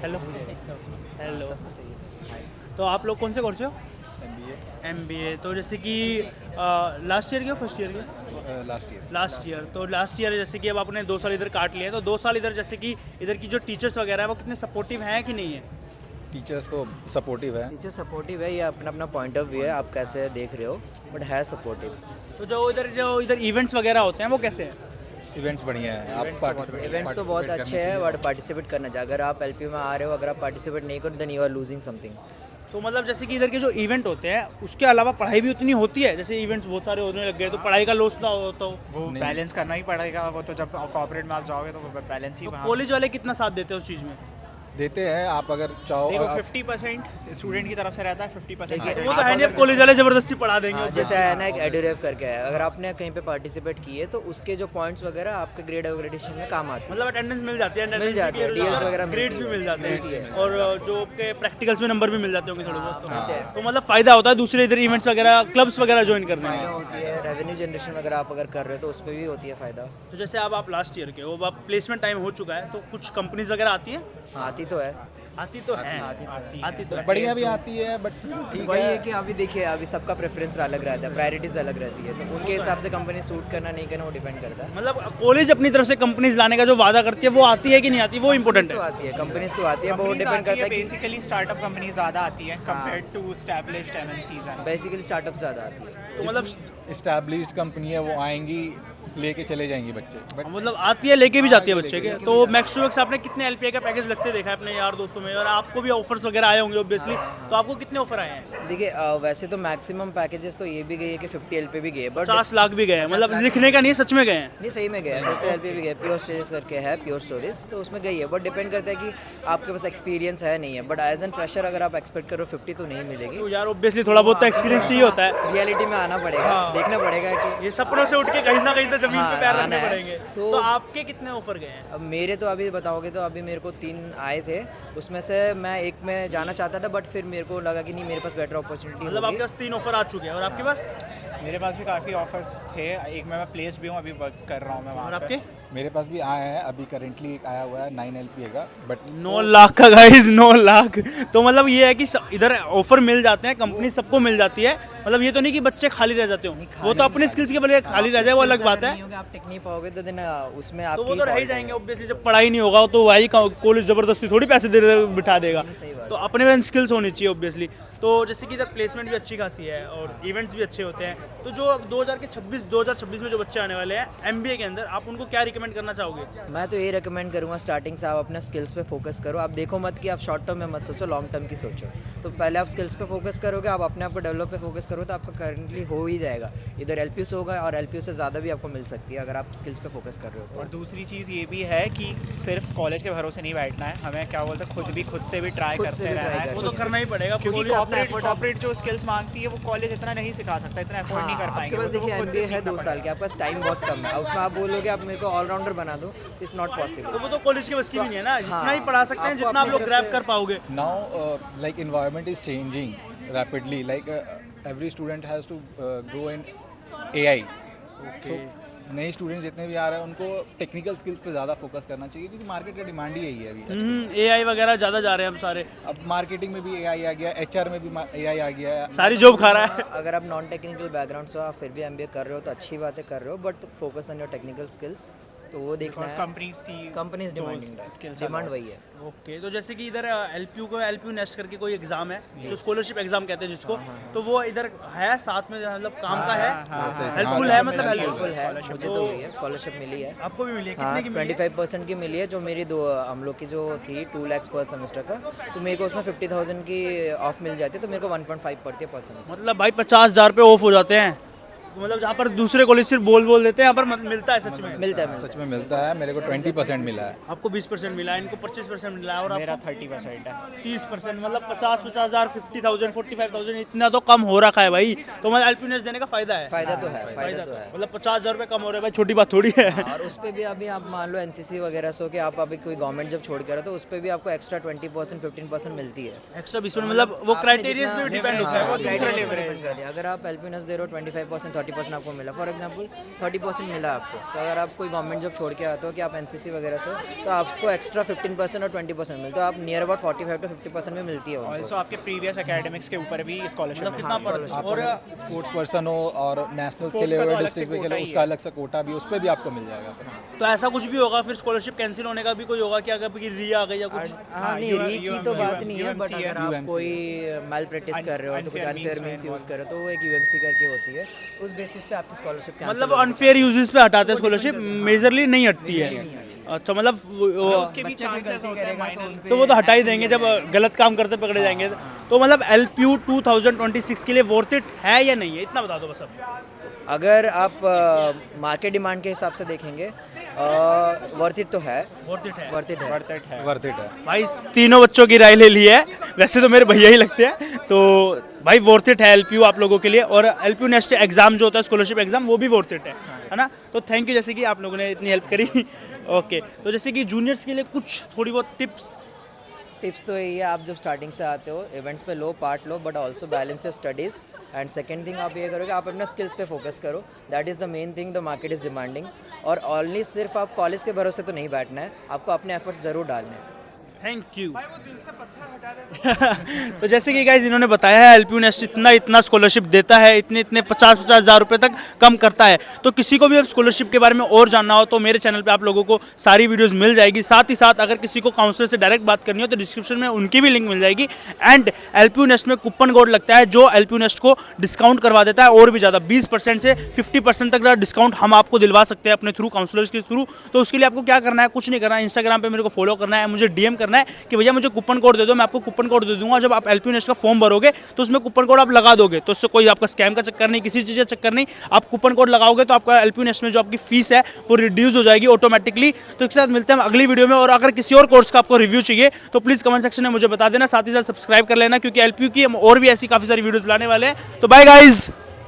Hello hello. तो आप लोग कौन से कोर्स हो? MBA। तो जैसे कि लास्ट ईयर के हो फर्स्ट ईयर के? Last year. तो लास्ट ईयर जैसे कि अब आपने 2 साल इधर काट लिए, तो 2 साल इधर जैसे कि इधर की जो टीचर्स वगैरह है वो कितने सपोर्टिव हैं कि नहीं है? टीचर्स तो सपोर्टिव है। टीचर सपोर्टिव है, ये अपना अपना पॉइंट ऑफ व्यू है, आप कैसे देख रहे हो, बट है सपोर्टिव। तो जो इधर इवेंट्स वगैरह होते हैं वो कैसे हैं? इवेंट्स बढ़िया है। आप इवेंट्स तो बहुत अच्छे हैं, बट पार्टिसिपेट करना चाहिए। अगर आप LPU में आ रहे हो, अगर आप पार्टिसिपेट नहीं करो then you are losing something. तो मतलब जैसे कि इधर के जो इवेंट होते हैं उसके अलावा पढ़ाई भी उतनी होती है? जैसे इवेंट्स बहुत सारे होने लग गए तो पढ़ाई का लॉस ना होता हो? वो बैलेंस करना ही पड़ेगा। वो तो जब कॉर्पोरेट में आप जाओगे तो वो बैलेंस ही तो वहाँ कॉलेज वाले कितना साथ देते हैं उस चीज़ में? देते हैं। आप अगर चाहो देखो 50% स्टूडेंट की तरफ से रहता है, 50% वो तो है नहीं, अब कॉलेज वाले जबरदस्ती पढ़ा देंगे। जैसे है ना, एक एडुरेव करके है, अगर आपने कहीं पे पार्टिसिपेट किए तो उसके जो पॉइंट्स वगैरह आपके ग्रेड वैलिडेशन में काम आते हैं। मतलब अटेंडेंस मिल जाती है, मिल जाती है, DLs वगैरह ग्रेड्स भी मिल जाते मिलती हैं है। और जो के प्रैक्टिकल्स में नंबर भी मिल जाते होंगे थोड़े बहुत। मिलते हैं। तो मतलब फायदा होता है दूसरे इधर इवेंट्स वगैरह क्लब्स वगैरह ज्वाइन करने में। होती है रेवेन्यू जनरेशन अगर आप कर रहे हो तो उस पर भी होती है फ़ायदा। तो जैसे अब आप लास्ट ईयर के हो, अब आप प्लेसमेंट टाइम हो चुका है, तो कुछ कंपनीज वगैरह आती हैं? आती तो है, आती तो है, आती तो है। बढ़िया भी आती है, बट ठीक वही है है। कि अभी देखिए, अभी सबका प्रेफरेंस अलग रहता है, प्रायोरिटीज अलग रहती है, तो उनके हिसाब से कंपनी सूट करना नहीं करना वो डिपेंड करता है। मतलब कॉलेज अपनी तरफ से कंपनीज लाने का जो वादा करती है वो आती है कि नहीं आती, वो इम्पोर्टेंट तो है। आती है, कंपनीज तो आती है, वो डिपेंड करता है कि बेसिकली स्टार्टअप कंपनी ज़्यादा आती है कंपेयर टू एस्टैब्लिश्ड MNCs हैं। बेसिकली स्टार्टअप ज़्यादा आती है। तो मतलब इस्टेब्लिश्ड कंपनी है, वो आएंगी लेके चले जाएंगे बच्चे। बट मतलब आती है लेके भी जाती है बच्चे के। तो मैक्स टू मैक्स आपने कितने LPA का पैकेज लगते देखा है अपने यार दोस्तों में, और आपको भी ऑफर्स वगैरह आए होंगे ऑब्वियसली, तो आपको कितने ऑफर आए हैं? देखिए वैसे तो मैक्सिमम पैकेजेस तो ये भी गई है कि 50 LP भी गए, बट 50 लाख भी गए हैं, मतलब लिखने का नहीं, सच में गए हैं। नहीं सही में गए, 50 LP भी गए। प्योर स्टोरीज करके है, प्योर स्टोरीज, तो उसमें गई है, बट डिपेंड करता है कि आपके पास एक्सपीरियंस है नहीं है। बट एज एन फ्रेशर अगर आप एक्सपेक्ट करो 50 तो नहीं मिलेगी। तो यार ऑब्वियसली थोड़ा बहुत तो एक्सपीरियंस चाहिए होता है। रियलिटी में आना पड़ेगा, देखना पड़ेगा कि ये सपनों से उठ के कहीं ना कहीं तो जमीन पे पैर आना रखने है। पड़ेंगे। तो आपके कितने ऑफर गए हैं? अब मेरे तो अभी बताओगे तो अभी मेरे को 3 आए थे, उसमें से मैं एक में जाना चाहता था, बट फिर मेरे को लगा कि नहीं, मेरे पास बेटर अपॉर्चुनिटी मतलब आपके पास 3 ऑफर आ चुके हैं, और आपके पास? मेरे पास भी काफ़ी ऑफर्स थे। एक में मैं प्लेस भी हूँ, अभी वर्क कर रहा हूँ मैं और वहाँ आपके? पे। मेरे पास भी आया है, अभी करेंटली एक आया हुआ है 9 LPA का, बट 9 लाख का गाइस, 9 लाख। तो मतलब ये है कि इधर ऑफर मिल जाते हैं, कंपनी सबको मिल जाती है। मतलब ये तो नहीं कि बच्चे खाली रह जाते हो, वो तो अपने स्किल्स के बल खाली रह जाए वो अलग बात है। आप टेक नहीं पाओगे तो दिन उसमें तो आपकी वो तो रह ही fault है। जाएंगे ऑब्वियसली, जब पढ़ाई नहीं होगा तो वही कॉलेज जबरदस्ती थोड़ी पैसे दे बिठा देगा। सही बात तो अपने में स्किल्स होनी चाहिए ऑब्वियसली। तो जैसे कि इधर प्लेसमेंट भी अच्छी खासी है और इवेंट्स भी अच्छे होते हैं। तो जो 2026 में जो बच्चे आने वाले हैं MBA के अंदर, आप उनको क्या रिकमेंड करना चाहोगे? मैं तो ये रिकमेंड करूँगा स्टार्टिंग से आप अपने स्किल्स पे फोकस करो। आप देखो मत कि आप शॉर्ट टर्म में मत सोचो, लॉन्ग टर्म की सोचो। तो पहले आप स्किल्स पे फोकस करोगे, आप अपने आप को डेवलप पे फोकस करोगे तो आपका करंटली हो ही जाएगा। इधर LPU से होगा और LPU से ज़्यादा भी आपको मिल सकती है अगर आप स्किल्स पे फोकस कर रहे हो और तो। दूसरी चीज़ ये भी है कि सिर्फ कॉलेज के भरोसे नहीं बैठना है, हमें क्या बोलते हैं खुद से भी ट्राई खुद से करते भी रहना try है। करना वो तो करना ही पड़ेगा क्योंकि क्योंकि कॉर्पोरेट जो स्किल्स मांगती है वो कॉलेज इतना नहीं सिखा सकता, इतना एफोर्ड नहीं कर आपके पाएंगे। पास वो तो देखिए खुद से MBA है सीखना 2 साल के, आपके पास टाइम बहुत कम है। उसमें आप बोलोगे आप मेरे को ऑलराउंडर बना दो, इट्स नॉट पॉसिबल। तो वो तो कॉलेज के बस की भी नहीं है ना, जितना ही हाँ, पढ़ा सकते हैं, आपको जितना आप अपनी लोग तरफ ग्रैब से- कर पाओगे। now like environment is changing rapidly, like every student has to grow in AI. So नए स्टूडेंट्स जितने भी आ रहे हैं उनको टेक्निकल स्किल्स पे ज़्यादा फोकस करना चाहिए, क्योंकि मार्केट का डिमांड ही यही है अभी। AI वगैरह ज़्यादा जा रहे हैं हम सारे, अब मार्केटिंग में भी AI आ गया, HR में भी AI आ गया है। सारी जॉब खा रहा है। अगर आप नॉन टेक्निकल बैकग्राउंड से हो, आप फिर भी MBA कर रहे हो तो अच्छी बात है, कर रहे हो, but focus on your technical skills, तो वो देखना है। कंपनीज डिमांड वही है। ओके। तो जैसे कि इधर LPU नेस्ट करके कोई एग्जाम है जो स्कॉलरशिप एग्जाम कहते हैं जिसको, तो वो इधर है साथ में, मतलब काम का है, हेल्पफुल है, मतलब हेल्पफुल है, हेल्पफुल मुझे तो वही है, स्कॉलरशिप मिली है। आपको भी मिली है? हाँ, कितने की मिली है? 25% की मिली है, जो मेरी हम लोग की जो थी 2 लाख पर सेमेस्टर का, तो मेरे को उसमें 50,000 की ऑफ मिल जाती है, तो मेरे को 1.5 पड़ती है पर सेमेस्टर। मतलब भाई 50,000 पे ऑफ हो जाते हैं। तो मतलब जहाँ पर दूसरे कॉलेज सिर्फ बोल देते हैं, यहाँ पर मिलता है सच में? मिलता है सच में मिलता है। मेरे को 20% मिला है। आपको 20% मिला है, इनको 25% मिला है, और मेरा आपको 30% है। 30%। मतलब 50,000, 50,000, 45,000, इतना तो कम हो रखा है भाई। तो मतलब LPU नेस्ट देने का फायदा है। फायदा तो है, फायदा तो है। मतलब 50,000 रुपये कम हो रहे हैं भाई, छोटी बात थोड़ी है। और उस पर भी अभी आप मान लो NCC वगैरह से हो कि आप अभी कोई गवर्नमेंट जब छोड़ के रहे हो तो उस पर भी आपको एक्स्ट्रा 20% 15% मिलती है। एक्स्ट्रा 20%, मतलब वो आपने क्राइटेरिया जितना- पे डिपेंड होता है, वो दूसरा criteria पे लेवल है। depend करती है। अगर आप LPU नेस्ट दे रहे हो 25% 30% आपको मिला, फॉर एग्जांपल 30% मिला आपको, तो अगर आप कोई गवर्नमेंट जॉब छोड़ के आते हो कि आप एनसीसी वगैरह से हो तो आपको एक्स्ट्रा 15% और 20% मिलता है, तो आप नियर अबाउट 45 to 50% में मिलती है उनको। ऑल्सो आपके प्रीवियस एकेडमिक्स के ऊपर भी स्कॉलरशिप मतलब कितना पड़ता है? और स्पोर्ट्स पर्सन हो और नेशनल Sports खेले का तो हुए अलग डिस्ट्रिक्ट से में कोटा खेले ही उसका है। अलग से कोटा भी उस पर भी आपको मिल जाएगा फिर। तो ऐसा कुछ भी होगा फिर स्कॉलरशिप कैंसिल होने का भी कोई होगा क्या, कभी री आ गई या कुछ? हाँ नहीं, री की तो बात नहीं है, बट अगर आप UMC कोई माल प्रैक्टिस कर रहे हो तो कुछ unfair अनफेयर means में मीन्स यूज़ कर रहे हो तो वो एक यूएमसी करके होती है, उस बेसिस पे आपकी स्कॉलरशिप मतलब अनफेयर यूजेस पे हटाते हैं स्कॉलरशिप, मेजरली नहीं हटती है। अच्छा मतलब उसके भी चांसेस होते हैं माइनर। तो वो तो हटा ही देंगे जब गलत काम करते पकड़े जाएंगे। तो मतलब LPU 2026 के लिए वर्थ इट है या नहीं है, इतना बता दो बस अब। अगर आप मार्केट डिमांड के हिसाब से देखेंगे वर्थ इट तो है, वर्थ इट है। वर्थ इट है। वर्थ इट है भाई तीनों बच्चों की राय ले ली है, वैसे तो मेरे भैया ही लगते हैं, तो भाई वर्थ इट है LPU आप लोगों के लिए। और LPU नेक्स्ट एग्जाम जो होता है स्कॉलरशिप एग्जाम, वो भी वर्थ इट है ना। तो थैंक यू जैसे कि आप लोगों ने इतनी हेल्प करी। ओके, तो जैसे कि जूनियर्स के लिए कुछ थोड़ी बहुत टिप्स तो यही है, आप जब स्टार्टिंग से आते हो इवेंट्स पे लो पार्ट लो, but also balance your studies. And second thing आप ये करोगे, आप अपने स्किल्स पे फोकस करो, that is the main thing the market is demanding. और ओनली सिर्फ आप कॉलेज के भरोसे तो नहीं बैठना है, आपको अपने एफर्ट्स ज़रूर डालने हैं। Thank you. तो जैसे कि गाइज इन्होंने बताया है LPU नेक्स्ट इतना स्कॉलरशिप देता है, इतने 50-50 हज़ार रुपये तक कम करता है। तो किसी को भी अब स्कॉलरशिप के बारे में और जानना हो तो मेरे चैनल पे आप लोगों को सारी वीडियोस मिल जाएगी। साथ ही साथ अगर किसी को काउंसलर से डायरेक्ट बात करनी हो तो डिस्क्रिप्शन में उनकी भी लिंक मिल जाएगी। एंड LPU नेक्स्ट में कूपन कोड लगता है जो LPU नेक्स्ट को डिस्काउंट करवा देता है और भी ज़्यादा 20% से 50% तक का डिस्काउंट हम आपको दिलवा सकते हैं अपने थ्रू, काउंसलर्स के थ्रू। तो उसके लिए आपको क्या करना है, कुछ नहीं करना है, इंस्टाग्राम पे मेरे को फॉलो करना है, मुझे DM करना है कि भैया मुझे कूपन कोड दे दो, मैं आपको कूपन कोड दे दूंगा। जब आप LPU नेक्स्ट का फॉर्म भरोगे तो उसमें कूपन कोड आप लगा दोगे, तो उससे कोई आपका स्कैम का चक्कर नहीं, किसी चीज़ का चक्कर नहीं। आप कूपन कोड लगाओगे तो आपका LPU नेक्स्ट में जो आपकी फीस है वो रिड्यूस हो जाएगी ऑटोमेटिकली। तो एक साथ मिलते हैं अगली वीडियो में। और अगर किसी और कोर्स का आपको रिव्यू चाहिए तो प्लीज़ कमेंट सेक्शन में मुझे बता देना, साथ ही साथ सब्सक्राइब कर लेना क्योंकि LPU की हम और भी ऐसी काफ़ी सारी वीडियोज़ लाने वाले हैं। तो बाय गाइज।